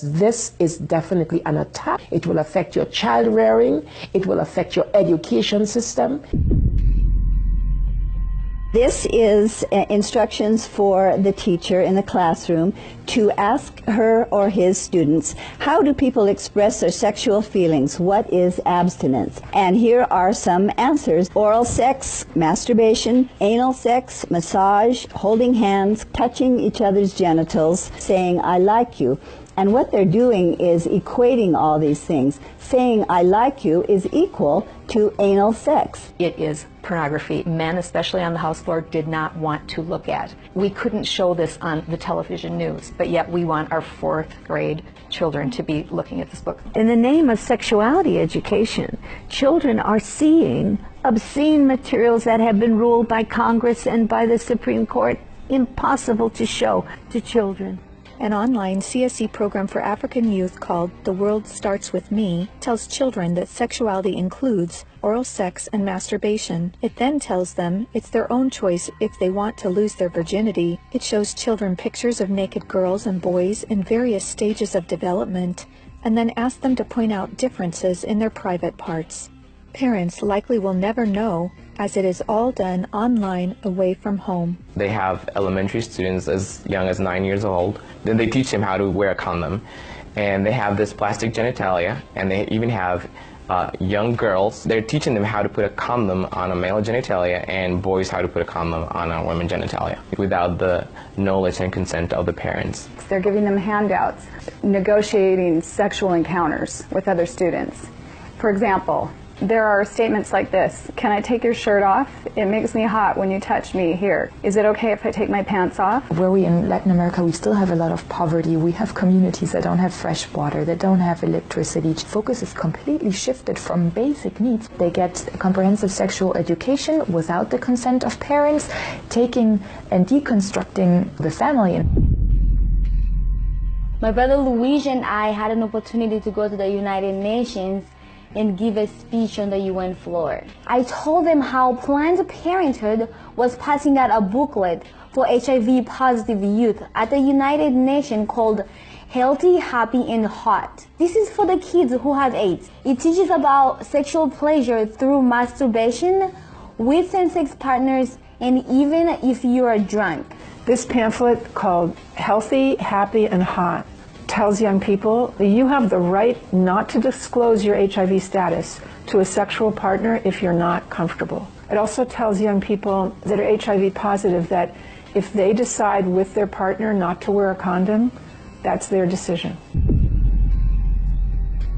This is definitely an attack. It will affect your child rearing. It will affect your education system. This is instructions for the teacher in the classroom to ask her or his students, how do people express their sexual feelings? What is abstinence? And here are some answers. Oral sex, masturbation, anal sex, massage, holding hands, touching each other's genitals, saying, I like you. And what they're doing is equating all these things. Saying, I like you is equal to anal sex. It is pornography. Men, especially on the House floor, did not want to look at. We couldn't show this on the television news, but yet we want our 4th grade children to be looking at this book. In the name of sexuality education, children are seeing obscene materials that have been ruled by Congress and by the Supreme Court impossible to show to children. An online CSE program for African youth called The World Starts With Me tells children that sexuality includes oral sex and masturbation. It then tells them it's their own choice if they want to lose their virginity. It shows children pictures of naked girls and boys in various stages of development, and then asks them to point out differences in their private parts. Parents likely will never know, as it is all done online away from home. They have elementary students as young as 9 years old. Then they teach them how to wear a condom. And they have this plastic genitalia, and they even have young girls. They're teaching them how to put a condom on a male genitalia and boys how to put a condom on a woman genitalia without the knowledge and consent of the parents. They're giving them handouts, negotiating sexual encounters with other students. For example, there are statements like this: can I take your shirt off? It makes me hot when you touch me here. Is it okay if I take my pants off? Where we in Latin America, we still have a lot of poverty. We have communities that don't have fresh water, that don't have electricity. Focus is completely shifted from basic needs. They get comprehensive sexual education without the consent of parents, taking and deconstructing the family. My brother Luigi and I had an opportunity to go to the United Nations and give a speech on the UN floor. I told them how Planned Parenthood was passing out a booklet for HIV positive youth at the United Nations called Healthy, Happy, and Hot. This is for the kids who have AIDS. It teaches about sexual pleasure through masturbation with same-sex partners and even if you are drunk. This pamphlet called Healthy, Happy, and Hot tells young people that you have the right not to disclose your HIV status to a sexual partner if you're not comfortable. It also tells young people that are HIV positive that if they decide with their partner not to wear a condom, that's their decision.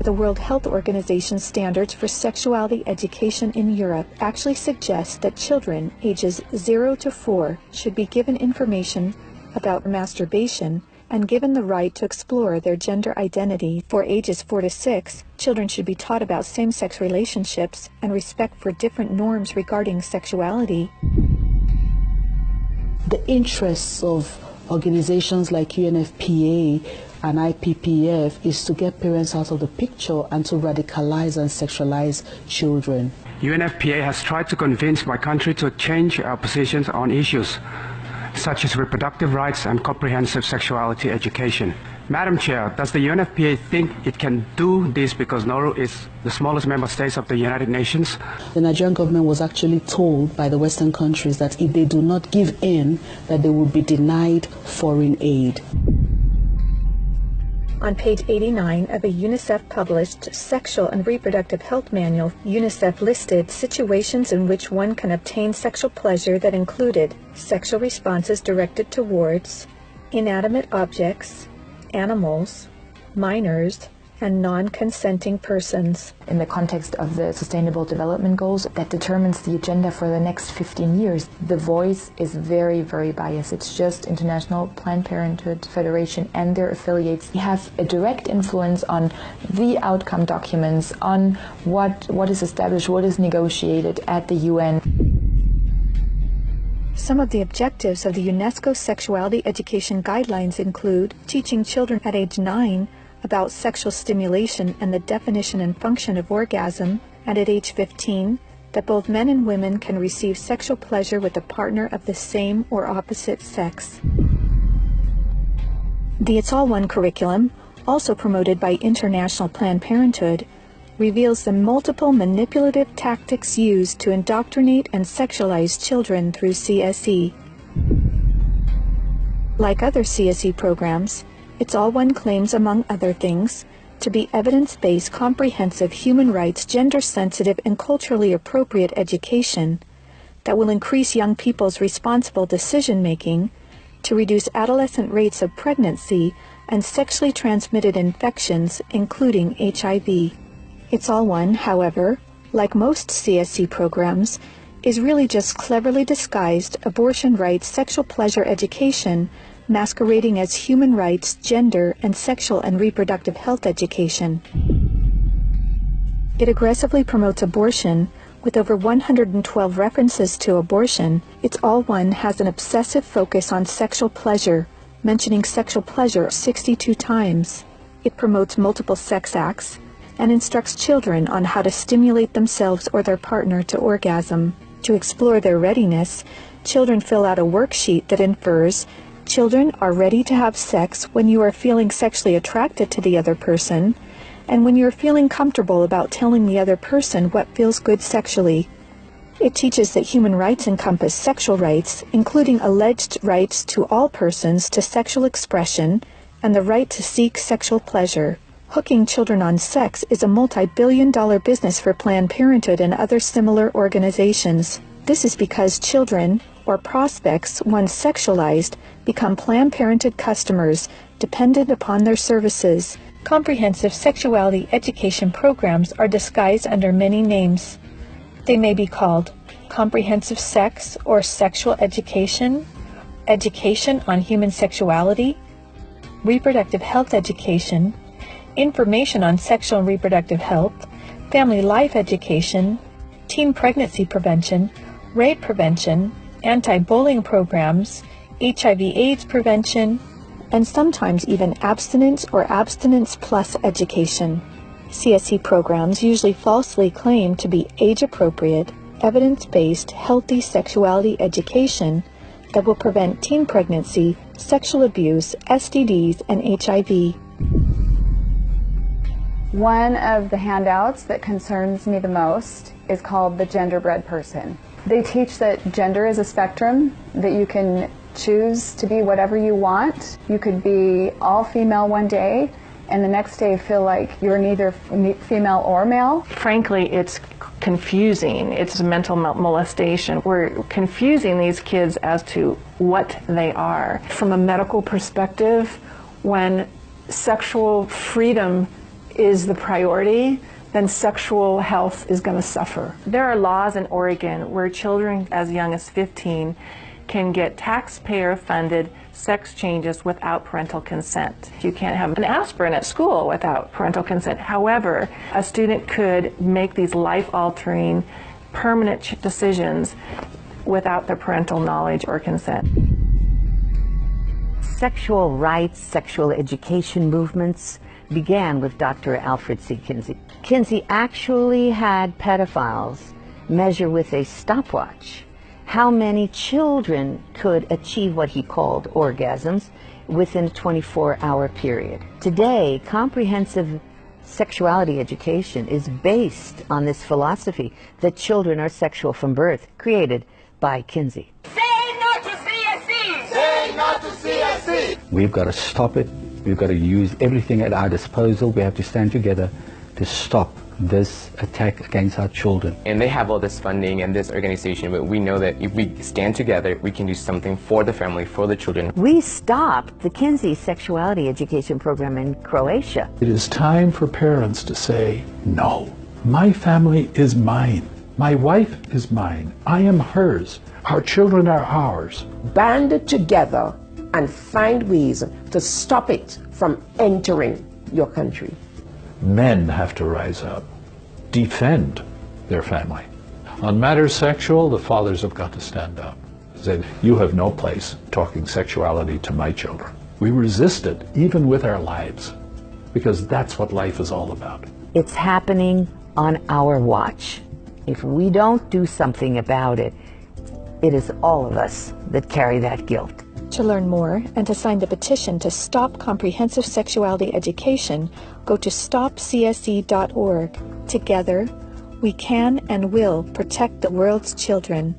The World Health Organization standards for sexuality education in Europe actually suggest that children ages 0 to 4 should be given information about masturbation and given the right to explore their gender identity. For ages 4 to 6, children should be taught about same-sex relationships and respect for different norms regarding sexuality. The interests of organizations like UNFPA and IPPF is to get parents out of the picture and to radicalize and sexualize children. UNFPA has tried to convince my country to change our positions on issues such as reproductive rights and comprehensive sexuality education. Madam Chair, does the UNFPA think it can do this because Nauru is the smallest member state of the United Nations? The Nigerian government was actually told by the Western countries that if they do not give in, that they will be denied foreign aid. On page 89 of a UNICEF-published Sexual and Reproductive Health Manual, UNICEF listed situations in which one can obtain sexual pleasure that included sexual responses directed towards inanimate objects, animals, minors, and non-consenting persons. In the context of the Sustainable Development Goals that determines the agenda for the next 15 years, the voice is very, very biased. It's just International Planned Parenthood Federation and their affiliates. They have a direct influence on the outcome documents, on what is established, what is negotiated at the UN. Some of the objectives of the UNESCO Sexuality Education Guidelines include teaching children at age 9 about sexual stimulation and the definition and function of orgasm, and at age 15, that both men and women can receive sexual pleasure with a partner of the same or opposite sex. The It's All One curriculum also promoted by International Planned Parenthood, reveals the multiple manipulative tactics used to indoctrinate and sexualize children through CSE. Like other CSE programs, It's All One claims, among other things, to be evidence-based, comprehensive, human rights, gender-sensitive, and culturally appropriate education that will increase young people's responsible decision-making, to reduce adolescent rates of pregnancy and sexually transmitted infections, including HIV. It's All One, however, like most CSE programs, is really just cleverly disguised abortion rights, sexual pleasure education, masquerading as human rights, gender, and sexual and reproductive health education. It aggressively promotes abortion. With over 112 references to abortion, It's All One has an obsessive focus on sexual pleasure, mentioning sexual pleasure 62 times. It promotes multiple sex acts and instructs children on how to stimulate themselves or their partner to orgasm. To explore their readiness, children fill out a worksheet that infers children are ready to have sex when you are feeling sexually attracted to the other person, and when you're feeling comfortable about telling the other person what feels good sexually. It teaches that human rights encompass sexual rights, including alleged rights to all persons to sexual expression and the right to seek sexual pleasure. Hooking children on sex is a multi-billion-dollar business for Planned Parenthood and other similar organizations. This is because children, or prospects, once sexualized, become Planned Parenthood customers, dependent upon their services. Comprehensive sexuality education programs are disguised under many names. They may be called comprehensive sex or sexual education, education on human sexuality, reproductive health education, information on sexual and reproductive health, family life education, teen pregnancy prevention, rape prevention, anti-bullying programs, HIV/AIDS prevention, and sometimes even abstinence or abstinence plus education. CSE programs usually falsely claim to be age-appropriate, evidence-based, healthy sexuality education that will prevent teen pregnancy, sexual abuse, STDs, and HIV. One of the handouts that concerns me the most is called the Genderbread Person. They teach that gender is a spectrum, that you can choose to be whatever you want. You could be all female one day and the next day feel like you're neither female or male. Frankly, it's confusing. It's mental molestation. We're confusing these kids as to what they are. From a medical perspective, when sexual freedom is the priority, then sexual health is going to suffer. There are laws in Oregon where children as young as 15 can get taxpayer-funded sex changes without parental consent. You can't have an aspirin at school without parental consent. However, a student could make these life-altering, permanent decisions without their parental knowledge or consent. Sexual rights, sexual education movements began with Dr. Alfred C. Kinsey. Kinsey actually had pedophiles measure with a stopwatch how many children could achieve what he called orgasms within a 24-hour period. Today, comprehensive sexuality education is based on this philosophy that children are sexual from birth, created by Kinsey. Say no to CSE! Say no to CSE! We've got to stop it. We've got to use everything at our disposal. We have to stand together to stop this attack against our children. And they have all this funding and this organization, but we know that if we stand together, we can do something for the family, for the children. We stopped the Kinsey sexuality education program in Croatia. It is time for parents to say, no, my family is mine. My wife is mine. I am hers. Our children are ours. Band together and find ways to stop it from entering your country. Men have to rise up, defend their family. On matters sexual, the fathers have got to stand up. Say, you have no place talking sexuality to my children. We resist it, even with our lives, because that's what life is all about. It's happening on our watch. If we don't do something about it, it is all of us that carry that guilt. To learn more and to sign the petition to stop comprehensive sexuality education, go to stopcsc.org. Together, we can and will protect the world's children.